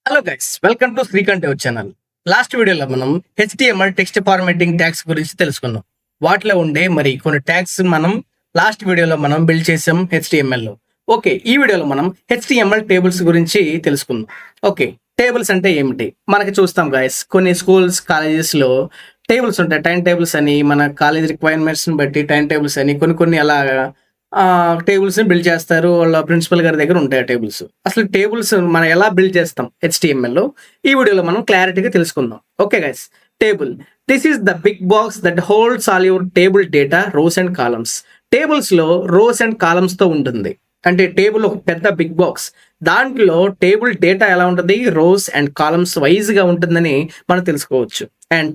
Hello guys, welcome to Srikanth channel. Last వీడియోలో మనం HTML text formatting tags గురించి తెలుసుకున్నాం. వాటిలో ఉండే మరి కొన్ని ట్యాగ్స్ మనం లాస్ట్ వీడియోలో మనం బిల్డ్ చేసాం HTML లో. ఓకే, ఈ వీడియోలో మనం HTML టేబుల్స్ గురించి తెలుసుకుందాం. ఓకే, టేబుల్స్ అంటే ఏమిటి మనకి చూస్తాం గైస్. కొన్ని స్కూల్స్ కాలేజెస్ లో టేబుల్స్ ఉంటాయి. టైం టేబుల్స్ అని, మన కాలేజ్ రిక్వైర్మెంట్స్ బట్టి టైం టేబుల్స్ అని కొన్ని అలాగా టేబుల్స్ ని బిల్డ్ చేస్తారు. వాళ్ళ ప్రిన్సిపల్ గారి దగ్గర ఉంటాయి ఆ టేబుల్స్. అసలు టేబుల్స్ మనం ఎలా బిల్డ్ చేస్తాం HTML లో, ఈ వీడియోలో మనం క్లారిటీగా తెలుసుకుందాం. Okay guys, table, this is the big box that holds all your table data, rows and columns. Tables లో రోస్ అండ్ కాలమ్స్ తో ఉంటుంది. అంటే టేబుల్ ఒక పెద్ద బిగ్ బాక్స్. దాంట్లో టేబుల్ డేటా ఎలా ఉంటుంది, రోస్ అండ్ కాలమ్స్ వైజ్ గా ఉంటుందని మనం తెలుసుకోవచ్చు. అండ్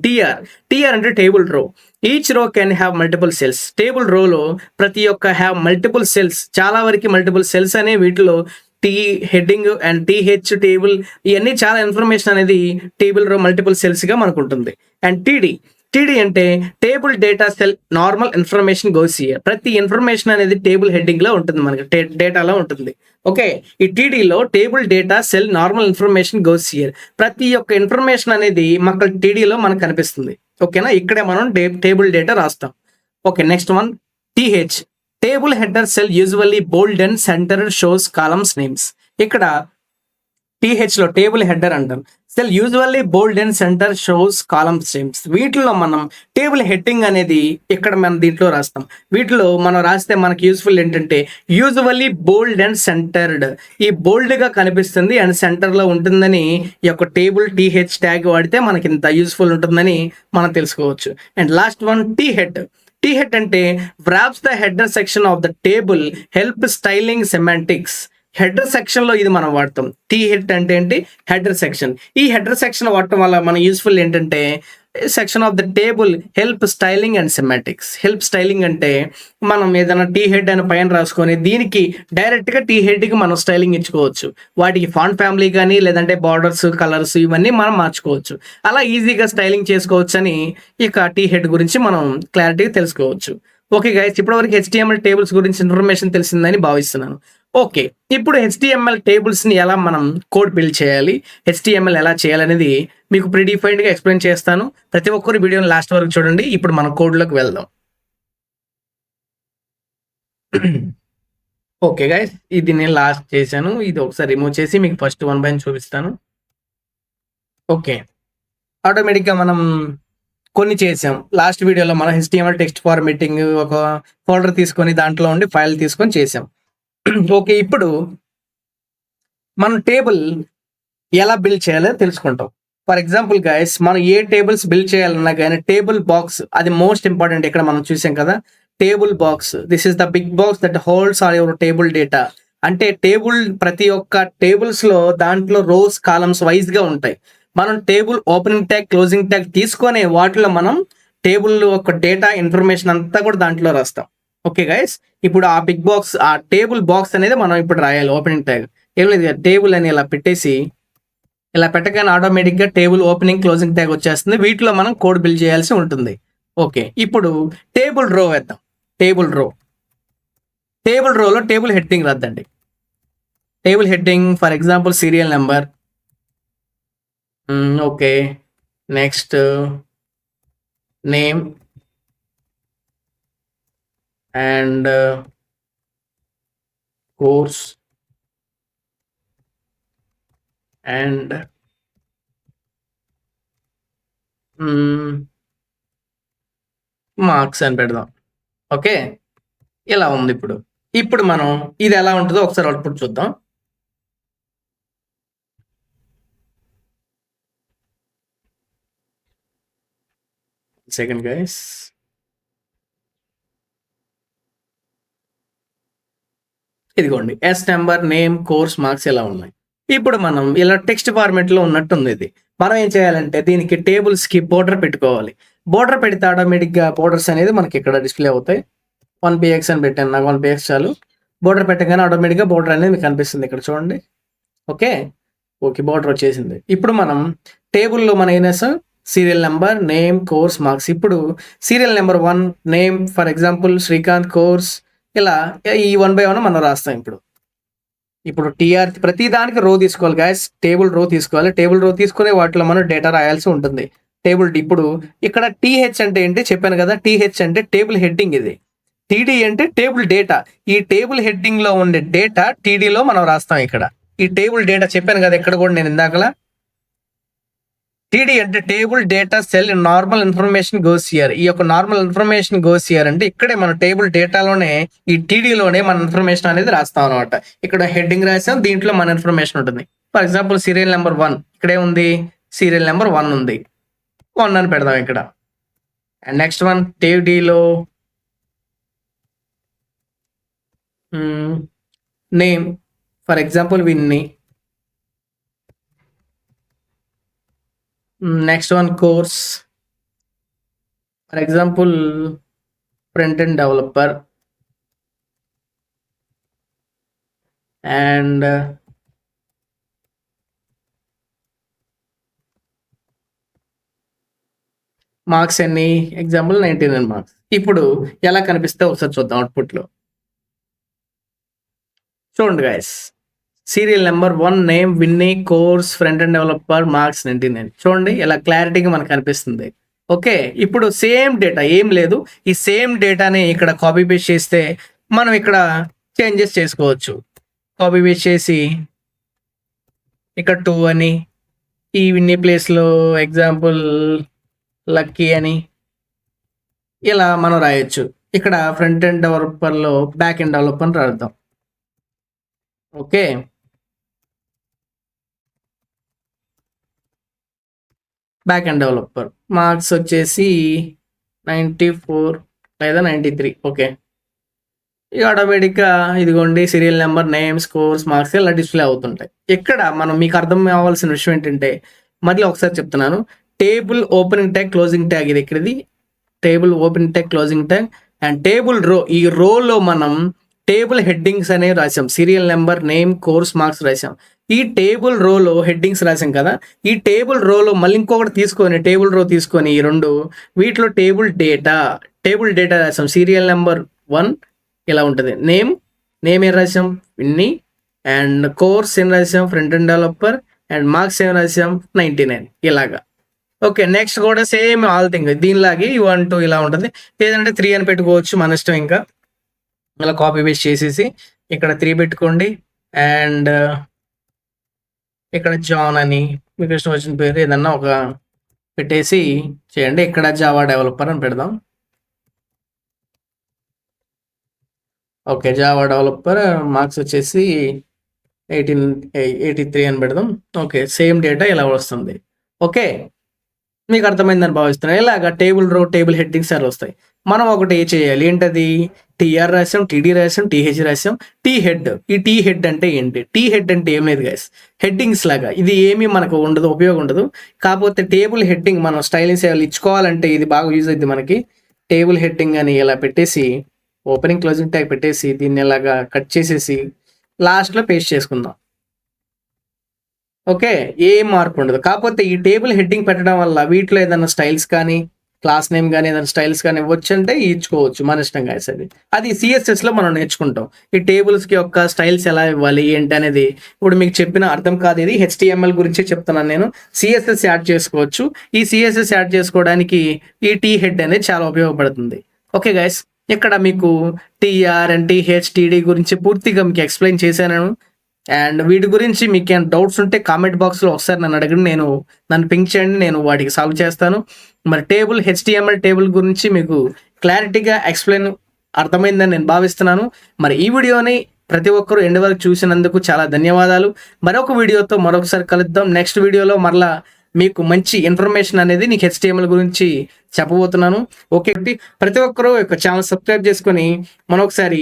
టీఆర్ అంటే టేబుల్ రో. Each row can have multiple cells. Table రోలో ప్రతి ఒక్క హ్యావ్ మల్టిపుల్ సెల్స్, చాలా వరకు మల్టిపుల్ సెల్స్ అనే వీటిలో T heading and TH table, ఇవన్నీ చాలా ఇన్ఫర్మేషన్ అనేది టేబుల్ రో మల్టిపుల్ సెల్స్ గా మనకు ఉంటుంది. అండ్ టీడీ అంటే table data cell normal information goes here. ప్రతి ఇన్ఫర్మేషన్ అనేది టేబుల్ హెడ్డింగ్ లో ఉంటుంది, మనకి డేటాలో ఉంటుంది. ఓకే, ఈ టీడీలో table data cell normal information goes here. ప్రతి ఒక్క ఇన్ఫర్మేషన్ అనేది మనకు టీడీలో మనకు కనిపిస్తుంది. ఓకేనా, ఇక్కడే మనం టేబుల్ డేటా రాస్తాం. Okay, next one TH. Table header cell usually bold and centre shows columns names. ఇక్కడ టీహెచ్ లో టేబుల్ హెడర్ అంటాం. Cell usually bold and centre shows columns names. వీటిలో మనం టేబుల్ హెడ్డింగ్ అనేది ఇక్కడ మనం దీంట్లో రాస్తాం. వీటిలో మనం రాస్తే మనకి యూస్ఫుల్ ఏంటంటే యూజువల్లీ బోల్డ్ అండ్ సెంటర్డ్. ఈ బోల్డ్ గా కనిపిస్తుంది అండ్ సెంటర్ లో ఉంటుందని ఈ యొక్క టేబుల్ టీహెచ్ ట్యాగ్ వాడితే మనకి ఇంత యూస్ఫుల్ ఉంటుందని మనం తెలుసుకోవచ్చు. అండ్ లాస్ట్ వన్ టీహెడ్ అంటే wraps the header section of the table, help styling semantics. Header section లో ఇది మనం వాడతాం. టీహెడ్ అంటే ఏంటి, హెడర్ సెక్షన్. ఈ హెడర్ సెక్షన్ వాడటం వల్ల మన యూస్ఫుల్ ఏంటంటే section of the table help styling and semantics. Help styling అంటే మనం ఏదైనా టీహెడ్ అని పైన రాసుకొని దీనికి డైరెక్ట్ గా టీహెడ్ కి మనం స్టైలింగ్ ఇచ్చుకోవచ్చు. వాటికి ఫాంట్ ఫ్యామిలీ కానీ లేదంటే బార్డర్స్, కలర్స్ ఇవన్నీ మనం మార్చుకోవచ్చు. అలా ఈజీగా స్టైలింగ్ చేసుకోవచ్చు అని ఇక టీహెడ్ గురించి మనం క్లారిటీగా తెలుసుకోవచ్చు. ఓకే గైస్, ఇప్పటివరకు HTML టేబుల్స్ గురించి ఇన్ఫర్మేషన్ తెలిసిందని భావిస్తున్నాను. ఓకే, ఇప్పుడు HTML టేబుల్స్ ని ఎలా మనం కోడ్ బిల్డ్ చేయాలి, HTML ఎలా చేయాలనేది మీకు ప్రీడిఫైన్డ్ గా ఎక్స్ప్లెయిన్ చేస్తాను. ప్రతి ఒక్కరు వీడియోని లాస్ట్ వరకు చూడండి. ఇప్పుడు మనం కోడ్ లోకి వెళ్దాం. ఓకే గైస్, ఇది నేను లాస్ట్ చేశాను. ఇది ఒకసారి రిమూవ్ చేసి మీకు ఫస్ట్ 1 by 1 చూపిస్తాను. ఓకే, ఆటోమేటిక్ గా మనం కొన్ని చేసాం. లాస్ట్ వీడియోలో మనం HTML టెక్స్ట్ ఫార్మాటింగ్ ఒక ఫోల్డర్ తీసుకొని దాంట్లో ఉండి ఫైల్ తీసుకొని చేసాం. ఓకే, ఇప్పుడు మనం టేబుల్ ఎలా బిల్డ్ చేయాలో తెలుసుకుంటాం. ఫర్ ఎగ్జాంపుల్ గైస్, మనం ఏ టేబుల్స్ బిల్డ్ చేయాలన్నా కానీ టేబుల్ బాక్స్ అది మోస్ట్ ఇంపార్టెంట్. ఇక్కడ మనం చూసాం కదా, table box, this is the big box that holds all your table data. అంటే టేబుల్ ప్రతి ఒక్క టేబుల్స్ లో దాంట్లో రోస్ కాలమ్స్ వైజ్ గా ఉంటాయి. మనం table opening tag, closing tag తీసుకొని వాటిలో మనం టేబుల్ ఒక డేటా ఇన్ఫర్మేషన్ అంతా కూడా దాంట్లో రాస్తాం. ఓకే గైస్, ఇప్పుడు ఆ బిగ్ బాక్స్, ఆ టేబుల్ బాక్స్ అనేది మనం ఇప్పుడు రాయాలి. ఓపెనింగ్ ట్యాగ్ ఏం లేదు, టేబుల్ అని ఇలా పెట్టేసి ఇలా పెట్టగానే ఆటోమేటిక్ గా టేబుల్ ఓపెనింగ్ క్లోజింగ్ ట్యాగ్ వచ్చేస్తుంది. వీటిలో మనం కోడ్ బిల్డ్ చేయాల్సి ఉంటుంది. ఓకే, ఇప్పుడు టేబుల్ రో వేద్దాం. టేబుల్ రోలో టేబుల్ హెడ్డింగ్ రాద్దండి. Table heading for example serial number. Okay, next name and course and marks అని పెడదాం. ఓకే, ఇలా ఉంది. ఇప్పుడు మనం ఇది ఎలా ఉంటుందో ఒకసారి అవుట్పుట్ చూద్దాం. సెకండ్ గైస్, ఇదిగోండి, S number, name, course, marks ఇలా ఉన్నాయి. ఇప్పుడు మనం ఇలా టెక్స్ట్ ఫార్మేట్ లో ఉన్నట్టుంది. ఇది మనం ఏం చేయాలంటే దీనికి టేబుల్స్ కి బోర్డర్ పెట్టుకోవాలి. బోర్డర్ పెడితే ఆటోమేటిక్ గా బోర్డర్స్ అనేది మనకి ఇక్కడ డిస్ప్లే అవుతాయి. 1px అని పెట్టాను, నాకు 1px చాలు. బోర్డర్ పెట్టగానే ఆటోమేటిక్ గా బోర్డర్ అనేది మీకు కనిపిస్తుంది ఇక్కడ చూడండి. ఓకే, బోర్డర్ వచ్చేసింది. ఇప్పుడు మనం టేబుల్లో మనం ఏం చేస్తాం, serial number, name, course, marks. ఇప్పుడు serial number 1, name for example Srikanth, course, ఇలా ఈ 1 by 1 మనం రాస్తాం. ఇప్పుడు ఇప్పుడు టీఆర్ ప్రతి దానికి రో తీసుకోవాలి గాయస్. టేబుల్ రో తీసుకోవాలి. టేబుల్ రో తీసుకునే వాటిలో మనం డేటా రాయాల్సి ఉంటుంది. ఇప్పుడు ఇక్కడ టీహెచ్ అంటే ఏంటి చెప్పాను కదా. టీహెచ్ అంటే టేబుల్ హెడ్డింగ్. ఇది టీడీ అంటే టేబుల్ డేటా. ఈ టేబుల్ హెడ్డింగ్ లో ఉండే డేటా టీడీలో మనం రాస్తాం. ఇక్కడ ఈ టేబుల్ డేటా చెప్పాను కదా ఇక్కడ కూడా నేను ఇందాకలా. టీడీ అంటే table data cell normal information goes here. ఈ యొక్క నార్మల్ ఇన్ఫర్మేషన్ గోస్ హియర్ అంటే ఇక్కడే మన టేబుల్ డేటాలోనే ఈ టీడీలోనే మన ఇన్ఫర్మేషన్ అనేది రాస్తాం అనమాట. ఇక్కడ హెడ్డింగ్ రాసాం, దీంట్లో మన ఇన్ఫర్మేషన్ ఉంటుంది. ఫర్ ఎగ్జాంపుల్ సీరియల్ నెంబర్ 1 ఇక్కడే ఉంది. సీరియల్ నెంబర్ 1 ఉంది. 1 అని పెడదాం ఇక్కడ. అండ్ నెక్స్ట్ వన్ టీడీలో name for example Winnie. Next one course for example front end developer. And marks ఎన్ని? Example 99 marks. ఇప్పుడు ఎలా కనిపిస్తే ఒకసారి చూద్దాం అవుట్పుట్ లో. చూడండి guys, serial number 1 name Winnie, course front end developer, marks 99. చూడండి ఎలా క్లారిటీగా మనకు కనిపిస్తుంది. ఓకే, ఇప్పుడు సేమ్ డేటా ఏం లేదు. ఈ సేమ్ డేటాని ఇక్కడ కాపీ పేస్ట్ చేస్తే మనం ఇక్కడ చేంజెస్ చేసుకోవచ్చు. కాపీ పేస్ట్ చేసి ఇక్కడ 2 అని, ఈ విన్నీ ప్లేస్లో ఎగ్జాంపుల్ లక్కీ అని ఇలా మనం రాయొచ్చు. ఇక్కడ ఫ్రంట్ ఎండ్ డెవలపర్లో బ్యాక్ ఎండ్ డెవలపర్ రాద్దాం. Okay, back end developer marks వచ్చేసి 94 లేదా 93. ఓకే, ఇక ఆటోమేటిక్గా ఇదిగోండి serial number, names, course, marks ఇలా డిస్ప్లే అవుతుంటాయి. ఇక్కడ మనం మీకు అర్థం కావాల్సిన విషయం ఏంటంటే, మళ్ళీ ఒకసారి చెప్తున్నాను, table opening tag, closing tag. ఇది ఇక్కడిది table opening tag, closing tag. And table row, ఈ రోలో మనం టేబుల్ హెడ్డింగ్స్ అనేవి రాసాం. Serial number, name, course, marks రాసాం. ఈ టేబుల్ రోలో హెడ్డింగ్స్ రాసాం కదా. ఈ టేబుల్ రోలో మళ్ళీ ఇంకొకటి తీసుకొని, టేబుల్ రో తీసుకొని ఈ రెండు వీటిలో టేబుల్ డేటా రాసాం. సీరియల్ నెంబర్ 1 ఇలా ఉంటుంది. నేమ్ ఏం రాసాం? విన్నీ. అండ్ కోర్స్ ఏం రాసాం? Front end developer. And marks ఏం రాసాం? 99. ఇలాగా. ఓకే, నెక్స్ట్ కూడా సేమ్ ఆల్ థింగ్ దీనిలాగే 1 2 ఇలా ఉంటుంది. లేదంటే 3 అని పెట్టుకోవచ్చు, మన ఇష్టం. ఇంకా ఇలా కాపీ పేస్ట్ చేసేసి ఇక్కడ 3 పెట్టుకోండి. అండ్ ఇక్కడ జాన్ అని మీకు ఇష్టం వచ్చిన పేరు ఏదన్నా ఒక పెట్టేసి చేయండి. ఇక్కడ జావా డెవలపర్ అని పెడదాం. ఓకే, జావా డెవలపర్, మార్క్స్ వచ్చేసి 83 అని పెడదాం. ఓకే, సేమ్ డేటా ఇలా వస్తుంది. ఓకే, మీకు అర్థమైందని భావిస్తున్నాను. ఇలాగా టేబుల్ రో, టేబుల్ హెడ్డింగ్స్ అలా వస్తాయి. మనం ఒకటి చేయాలి. ఏంటది? టీఆర్ రాసాం, టీడీ రాసాం, టీహెచ్ రాసాం, టీ హెడ్. ఈ టీ హెడ్ అంటే ఏంటి? టీ హెడ్ అంటే ఏం లేదు గైస్, హెడ్డింగ్స్ లాగా. ఇది ఏమీ మనకు ఉండదు, ఉపయోగం ఉండదు. కాకపోతే టేబుల్ హెడ్డింగ్ మనం స్టైలింగ్ ఇచ్చుకోవాలంటే ఇది బాగా యూజ్ అవుతుంది మనకి. టేబుల్ హెడ్డింగ్ అని ఇలా పెట్టేసి ఓపెనింగ్ క్లోజింగ్ ట్యాగ్ పెట్టేసి దీన్ని ఇలాగా కట్ చేసేసి లాస్ట్లో పేస్ట్ చేసుకుందాం. ఓకే, ఏం మార్పు ఉండదు. కాకపోతే ఈ టేబుల్ హెడ్డింగ్ పెట్టడం వల్ల వీటిలో ఏదైనా స్టైల్స్ కానీ, క్లాస్ నేమ్ కానీ, ఏదైనా స్టైల్స్ కానీ ఇవ్వచ్చు అంటే ఇచ్చుకోవచ్చు, మన ఇష్టం గాయస్. అది సిఎస్ఎస్లో మనం నేర్చుకుంటాం. ఈ టేబుల్స్కి యొక్క స్టైల్స్ ఎలా ఇవ్వాలి ఏంటి అనేది ఇప్పుడు మీకు చెప్పిన అర్థం కాదు. ఇది హెచ్టిఎంఎల్ గురించే చెప్తున్నాను నేను. సిఎస్ఎస్ యాడ్ చేసుకోవచ్చు. ఈ సిఎస్ఎస్ యాడ్ చేసుకోవడానికి ఈ టీ హెడ్ అనేది చాలా ఉపయోగపడుతుంది. ఓకే గైస్, ఇక్కడ మీకు టీఆర్ అండ్ టీహెచ్, టీడీ గురించి పూర్తిగా మీకు ఎక్స్ప్లెయిన్ చేశాను. అండ్ వీటి గురించి మీకు ఏమైనా డౌట్స్ ఉంటే కామెంట్ బాక్స్లో ఒకసారి నన్ను అడగండి, నన్ను పింక్ చేయండి, నేను వాటికి సాల్వ్ చేస్తాను. మరి హెచ్టిఎంఎల్ టేబుల్ గురించి మీకు క్లారిటీగా ఎక్స్ప్లెయిన్ అర్థమైందని నేను భావిస్తున్నాను. మరి ఈ వీడియోని ప్రతి ఒక్కరూ ఎండ్ వరకు చూసినందుకు చాలా ధన్యవాదాలు. మరొక వీడియోతో మరొకసారి కలుద్దాం. నెక్స్ట్ వీడియోలో మరలా మీకు మంచి ఇన్ఫర్మేషన్ అనేది నీకు హెచ్టిఎంఎల్ గురించి చెప్పబోతున్నాను. ఓకే, ప్రతి ఒక్కరూ యొక్క ఛానల్ సబ్స్క్రైబ్ చేసుకొని మరొకసారి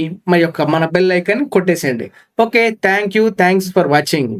మన బెల్ ఐకాన్ కొట్టేసేయండి. Okay, thanks for watching.